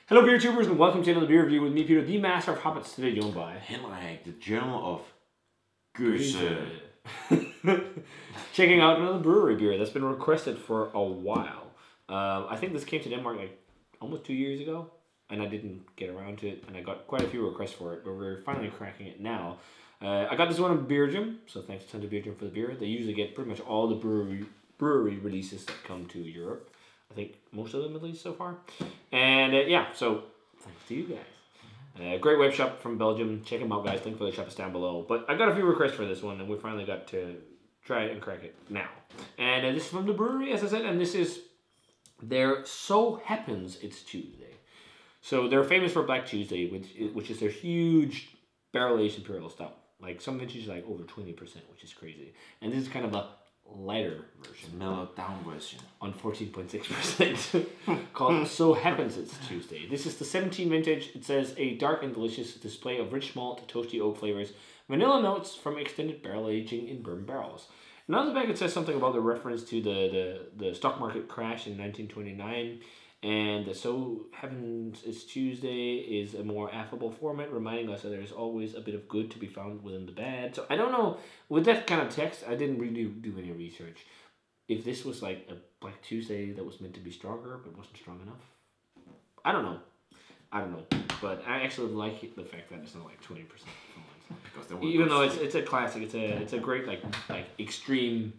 Hello, beer tubers, and welcome to another beer review with me, Peter, the master of hobbits. Today, joined by Henrik, the Journal of Goose. Checking out another brewery beer that's been requested for a while. I think this came to Denmark like almost 2 years ago, and I didn't get around to it, and I got quite a few requests for it, but we're finally cracking it now. I got this one on Beerjum, so thanks a ton to Beerjum for the beer. They usually get pretty much all the brewery releases that come to Europe. I think most of them at least so far. And yeah, so thanks to you guys. Great web shop from Belgium. Check them out, guys. Link for the shop is down below. But I got a few requests for this one, and we finally got to try it and crack it now. And this is from the brewery, as I said, and this is their So Happens It's Tuesday. So they're famous for Black Tuesday, which is their huge barrel-aged imperial stout. Like some vintages like over 20%, which is crazy. And this is kind of a lighter version, mellowed down version on 14.6%, called So Happens It's Tuesday. This is the 17 vintage. It says a dark and delicious display of rich malt, toasty oak flavors, vanilla notes from extended barrel aging in bourbon barrels. And on the back it says something about the reference to the stock market crash in 1929. And the So Happens It's Tuesday is a more affable format, reminding us that there's always a bit of good to be found within the bad. So I don't know, with that kind of text, I didn't really do any research. If this was like a Black Tuesday that was meant to be stronger, but wasn't strong enough. I don't know. But I actually like the fact that it's not like 20%. Because even though it's a classic, it's a great like extreme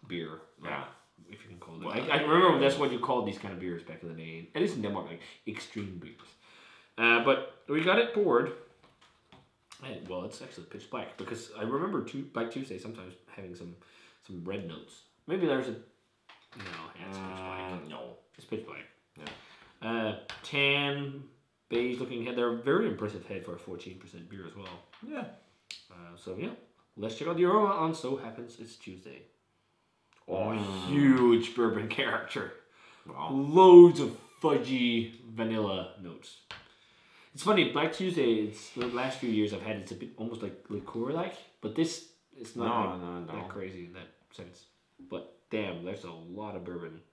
beer. Yeah. If you can call it. Well, I remember that's what you called these kind of beers back in the day. At least in Denmark, like extreme beers. But we got it poured. And, well, it's actually pitch black because I remember Black Tuesday sometimes having some red notes. Maybe there's a it's pitch black. No, it's pitch black. Yeah. Tan, beige looking head. They're a very impressive head for a 14% beer as well. Yeah. So yeah, let's check out the aroma on So Happens It's Tuesday. Oh, huge bourbon character. Wow. Loads of fudgy vanilla notes. It's funny, Black Tuesday, it's the last few years I've had, it's a bit almost like liqueur-like, but this is not that crazy in that sense. But damn, there's a lot of bourbon.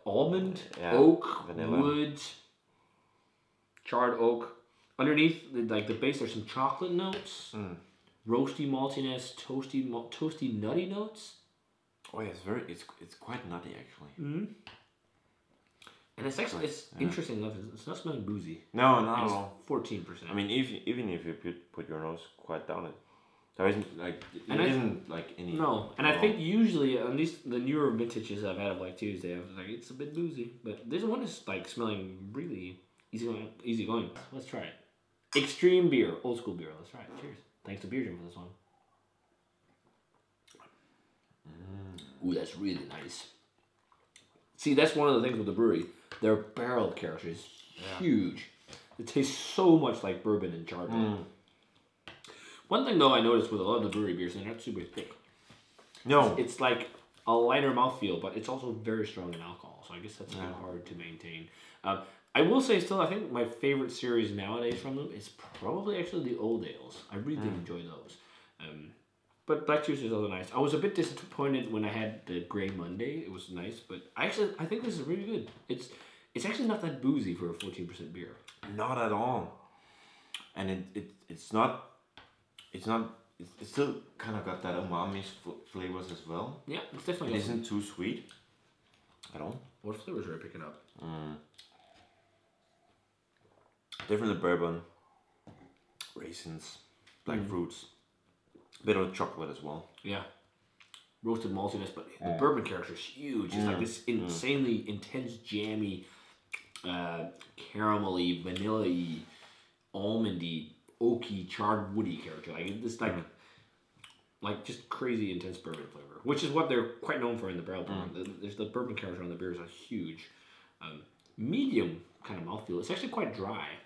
Almond, oak, vanilla, wood, charred oak. Underneath, like the base, there's some chocolate notes. Roasty maltiness, toasty nutty notes. Oh yeah, it's quite nutty actually. Mm-hmm. And it's actually interesting enough. It's not smelling boozy. No, not at all. 14%. I mean, even if you put your nose quite down it, there isn't like any. No, and I think usually at least the newer vintages I've had of Black Tuesday, I was like it's a bit boozy, but this one is like smelling really easy going. Let's try it. Extreme beer, old school beer. Let's try it. Cheers. Thanks to Beerjum for this one. Ooh, that's really nice. See, that's one of the things with the brewery. Their barrel character is huge. It tastes so much like bourbon and charred. One thing, though, I noticed with a lot of the brewery beers, they're not super thick. No. It's like a lighter mouthfeel, but it's also very strong in alcohol. So I guess that's kind of hard to maintain. I will say still, I think my favorite series nowadays from them is probably actually the Old Ales. I really did enjoy those. But Black Tuesday is also nice. I was a bit disappointed when I had the Grey Monday. It was nice, but I think this is really good. It's actually not that boozy for a 14% beer. Not at all. And it's still kind of got that umami flavors as well. Yeah, it's definitely. It isn't too sweet at all. What flavors are I picking up? Definitely bourbon, raisins, black fruits, a bit of chocolate as well. Yeah, roasted maltiness, but the bourbon character is huge. It's like this insanely intense, jammy, caramelly, vanilla-y, almondy, oaky, charred, woody character. Like this, like just crazy intense bourbon flavor, which is what they're quite known for in the barrel bourbon. There's the bourbon character on the beers are huge. Medium kind of mouthfeel. It's actually quite dry.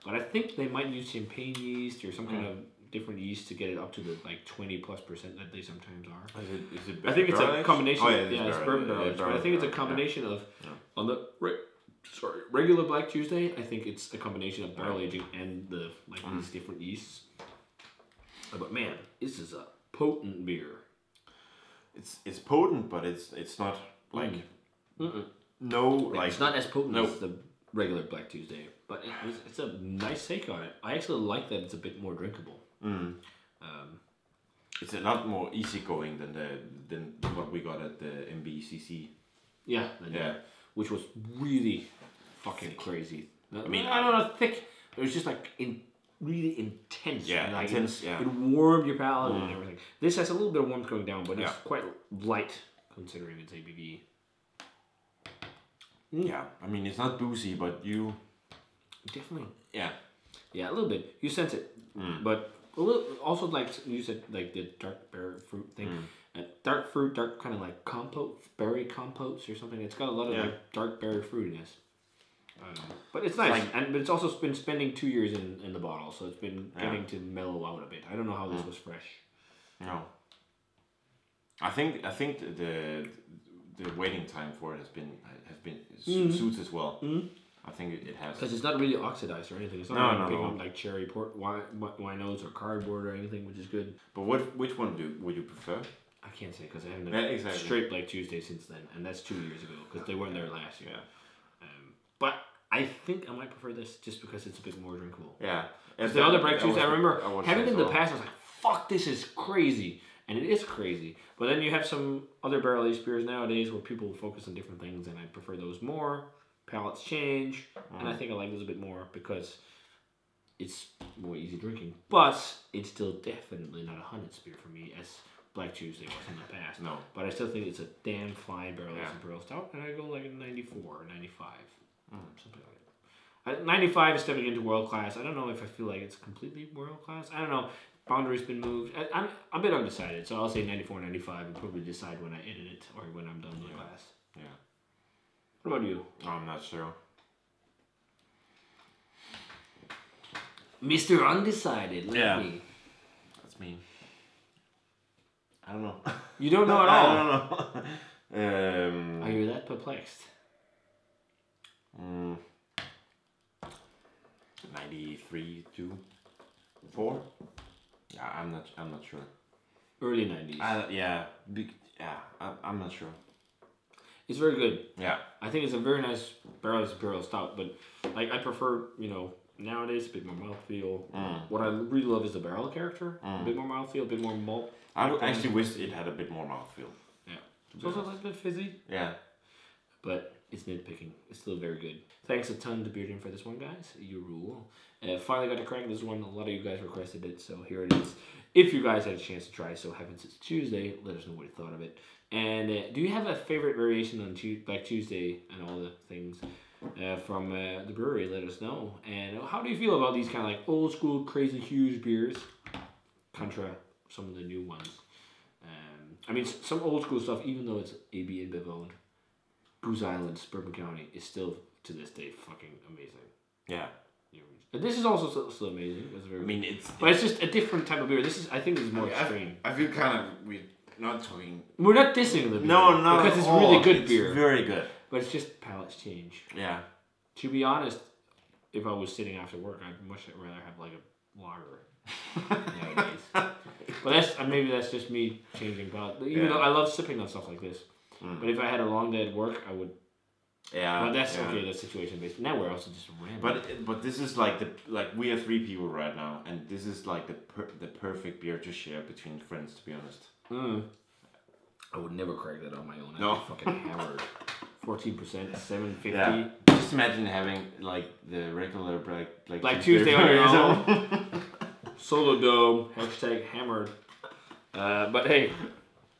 But I think they might use champagne yeast or some kind of different yeast to get it up to the like 20+% that they sometimes are. Is it I think it's a combination. Oh, it's bourbon barrel. But I think it's a combination of on the regular Black Tuesday. I think it's a combination of barrel aging and the these different yeasts. But man, this is a potent beer. It's potent, but it's not like no like it's not as potent as regular Black Tuesday, but it's a nice take on it. I actually like that it's a bit more drinkable. It's a lot more easygoing than what we got at the MBCC. Yeah, Yeah. Which was really fucking crazy. I mean, I don't know, thick. It was just like really intense. Yeah, like intense. Yeah. It warmed your palate and everything. This has a little bit of warmth going down, but it's Yeah. quite light considering its ABV. Yeah, I mean it's not boozy, but you Definitely. yeah. Yeah, a little bit. You sense it, but a little. Also, like you said, like the dark berry fruit thing. Dark fruit, dark kind of like compote, berry compotes or something. It's got a lot of like dark berry fruitiness. But it's nice, but it's also been spending 2 years in the bottle, so it's been getting to mellow out a bit. I don't know how this was fresh. No. I think the waiting time for it has been suits as well. I think it has. Because it's not really oxidized or anything. It's not like big on like cherry port winos or cardboard or anything, which is good. But which one would you prefer? I can't say because I haven't Yeah, straight Black Tuesday since then, and that's 2 years ago because they weren't there last year. But I think I might prefer this just because it's a bit more drinkable. Yeah. Because the other Black Tuesday, I remember having it in the past, I was like, fuck, this is crazy. And it is crazy. But then you have some other barrel-aged beers nowadays where people focus on different things, and I prefer those more. Palates change, and I think I like those a bit more because it's more easy drinking. But it's still definitely not a Hunnits beer for me, as Black Tuesday was in the past. No. But I still think it's a damn fine barrel-aged Imperial Stout, and I go like a 94 or 95. Something like that. 95 is stepping into world class. I don't know if I feel like it's completely world class. I don't know. Boundary's been moved. I'm a bit undecided, so I'll say 94, 95 and probably decide when I edit it or when I'm done with the class. Yeah. What about you? I'm not sure. Mr. Undecided, let me. That's me. I don't know. You don't know at all? I don't know. Are you that perplexed? 93 to 4. Yeah, I'm not sure. Early 90s. I'm not sure. It's very good. Yeah. I think it's a very nice Imperial Stout, but like I prefer, nowadays a bit more mouthfeel. What I really love is the barrel character. A bit more mouthfeel, a bit more malt. I actually wish it had a bit more mouthfeel. Yeah. It's also a bit fizzy. Yeah. But it's nitpicking. It's still very good. Thanks a ton to Beer Jam for this one, guys. You rule. Finally got to crack this one. A lot of you guys requested it, so here it is. If you guys had a chance to try So Happens It's Tuesday, let us know what you thought of it. And do you have a favorite variation on Black Tuesday and all the things from the brewery? Let us know. And how do you feel about these kind of like old school, crazy, huge beers contra some of the new ones? I mean, some old school stuff, even though it's AB InBev owned, Goose Island, Bourbon County, is still to this day fucking amazing. Yeah. And this is also still amazing. But it's just a different type of beer. I think this is more extreme. I feel kind of we're not talking. We're not dissing the beer. No, because it's really good beer. It's very good. But it's just palates change. Yeah. To be honest, if I was sitting after work, I'd much rather have like a lager nowadays. But maybe that's just me changing palate. Even though I love sipping on stuff like this. But if I had a long day at work, I would. Yeah. But that's okay. That's situation based. Now we're also just random. But this is like we are 3 people right now, and this is like the perfect beer to share between friends. To be honest. I would never crack that on my own. I'd No. be fucking hammered. 14%, 750. Yeah. Just imagine having like the regular Black Tuesday on your own. Solo Dome. #hammered. But hey,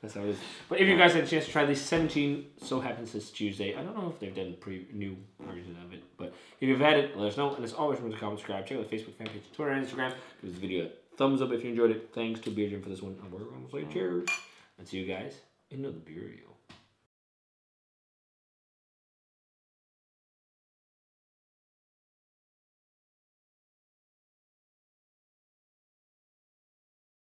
that's how it is. But if you guys had a chance to try this 17 So Happens This Tuesday, I don't know if they've done new versions of it, but if you've had it, let us know. And as always, remember to comment, subscribe, check out the Facebook fan page, Twitter, and Instagram. Give this video a thumbs up if you enjoyed it. Thanks to Beer Jam for this one. And we're going to say cheers. And see you guys in another beer review.